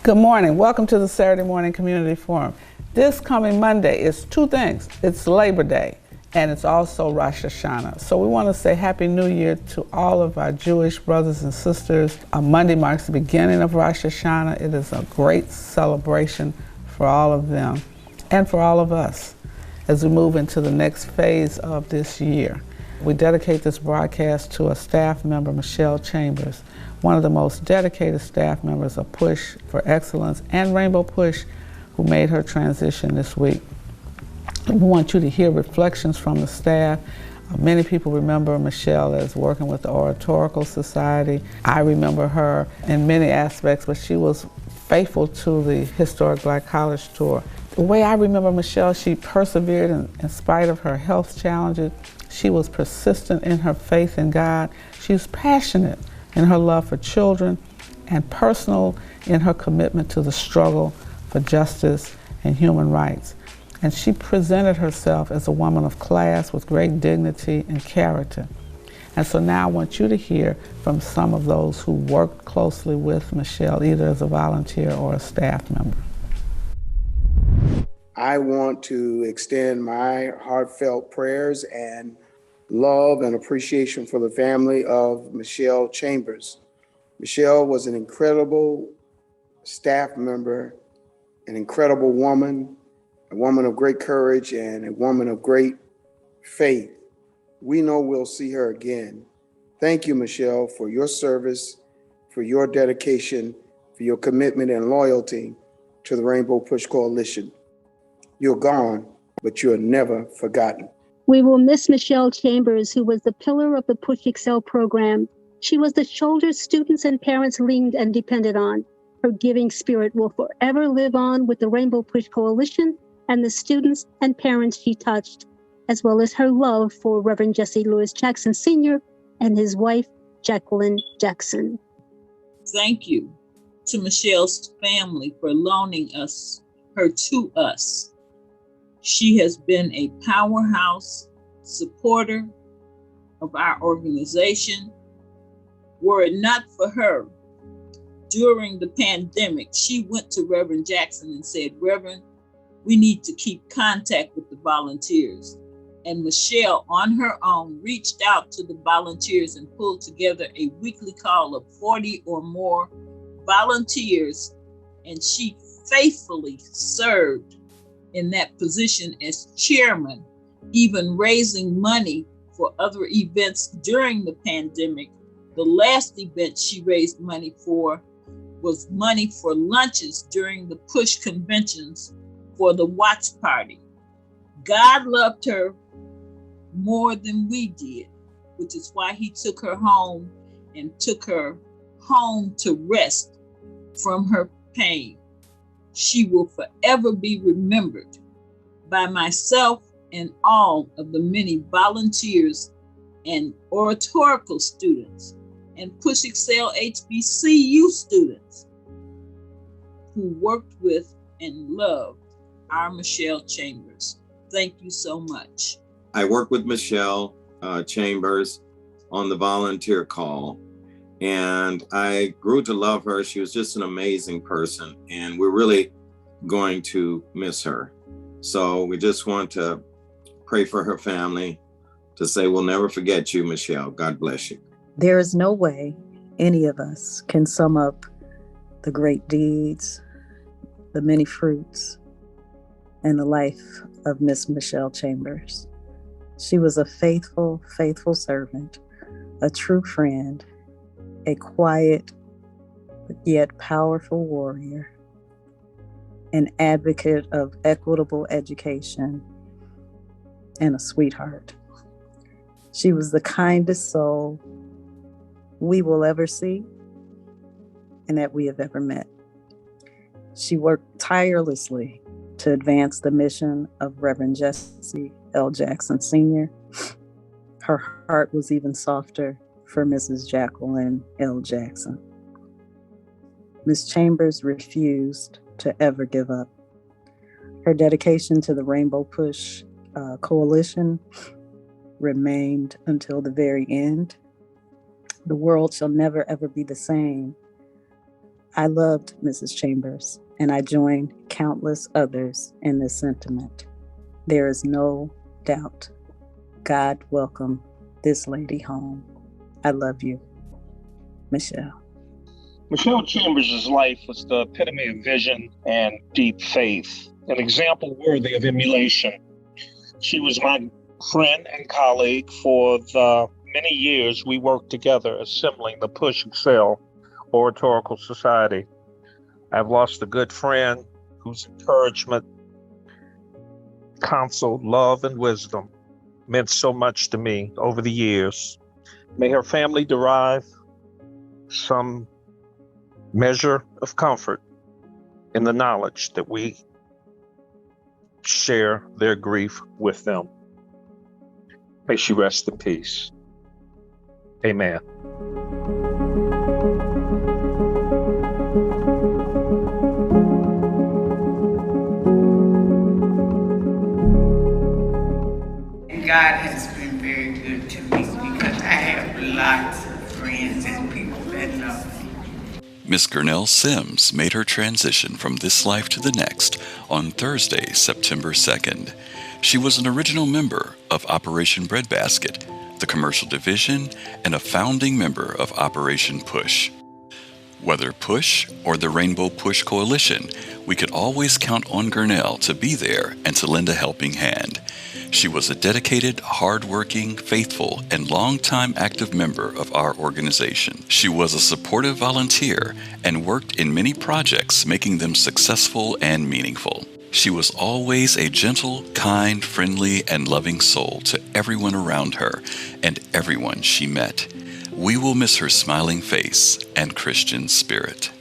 Good morning. Welcome to the Saturday Morning Community Forum. This coming Monday is two things. It's Labor Day and it's also Rosh Hashanah. So we want to say Happy New Year to all of our Jewish brothers and sisters. Monday marks the beginning of Rosh Hashanah. It is a great celebration for all of them and for all of us as we move into the next phase of this year. We dedicate this broadcast to a staff member, Michelle Chambers, one of the most dedicated staff members of Push for Excellence and Rainbow Push, who made her transition this week. We want you to hear reflections from the staff. Many people remember Michelle as working with the Oratorical Society. I remember her in many aspects, but she was faithful to the Historic Black College Tour. The way I remember Michelle, she persevered in spite of her health challenges. She was persistent in her faith in God. She was passionate in her love for children and personal in her commitment to the struggle for justice and human rights. And she presented herself as a woman of class with great dignity and character. And so now I want you to hear from some of those who worked closely with Michelle, either as a volunteer or a staff member. I want to extend my heartfelt prayers and love and appreciation for the family of Michelle Chambers. Michelle was an incredible staff member, an incredible woman, a woman of great courage and a woman of great faith. We know we'll see her again. Thank you, Michelle, for your service, for your dedication, for your commitment and loyalty to the Rainbow Push Coalition. You're gone, but you're never forgotten. We will miss Michelle Chambers, who was the pillar of the Push Excel program. She was the shoulder students and parents leaned and depended on. Her giving spirit will forever live on with the Rainbow Push Coalition and the students and parents she touched, as well as her love for Reverend Jesse Lewis Jackson Sr. and his wife, Jacqueline Jackson. Thank you to Michelle's family for loaning her to us. She has been a powerhouse supporter of our organization. Were it not for her, during the pandemic, she went to Reverend Jackson and said, Reverend, we need to keep contact with the volunteers. And Michelle, on her own, reached out to the volunteers and pulled together a weekly call of 40 or more volunteers. And she faithfully served in that position as chairman, even raising money for other events during the pandemic. The last event she raised money for was money for lunches during the Push conventions for the Watch Party. God loved her more than we did, which is why he took her home and took her home to rest from her pain. She will forever be remembered by myself and all of the many volunteers and oratorical students and Push Excel HBCU students who worked with and loved our Michelle Chambers. Thank you so much. I worked with Michelle Chambers on the volunteer call, and I grew to love her. She was just an amazing person, and we're really going to miss her. So we just want to pray for her family, to say we'll never forget you, Michelle. God bless you. There is no way any of us can sum up the great deeds, the many fruits, and the life of Miss Michelle Chambers. She was a faithful, faithful servant, a true friend, a quiet but yet powerful warrior, an advocate of equitable education, and a sweetheart. She was the kindest soul we will ever see and that we have ever met. She worked tirelessly to advance the mission of Reverend Jesse L. Jackson Sr. Her heart was even softer for Mrs. Jacqueline L. Jackson. Ms. Chambers refused to ever give up. Her dedication to the Rainbow Push Coalition remained until the very end. The world shall never ever be the same I loved Mrs. Chambers, and I join countless others in this sentiment. There is no doubt God welcomed this lady home. I love you, Michelle. Michelle Chambers' life was the epitome of vision and deep faith, an example worthy of emulation. She was my friend and colleague for the many years we worked together assembling the Push Excel Oratorical Society. I've lost a good friend whose encouragement, counsel, love, and wisdom meant so much to me over the years. May her family derive some measure of comfort in the knowledge that we share their grief with them. May she rest in peace. Amen. God has been very good to me because I have lots of friends and people that love me. Miss Gurnell Sims made her transition from this life to the next on Thursday, September 2nd. She was an original member of Operation Breadbasket, the commercial division, and a founding member of Operation Push. Whether Push or the Rainbow Push Coalition, we could always count on Gurnell to be there and to lend a helping hand. She was a dedicated, hard-working, faithful, and long-time active member of our organization. She was a supportive volunteer and worked in many projects, making them successful and meaningful. She was always a gentle, kind, friendly, and loving soul to everyone around her and everyone she met. We will miss her smiling face and Christian spirit.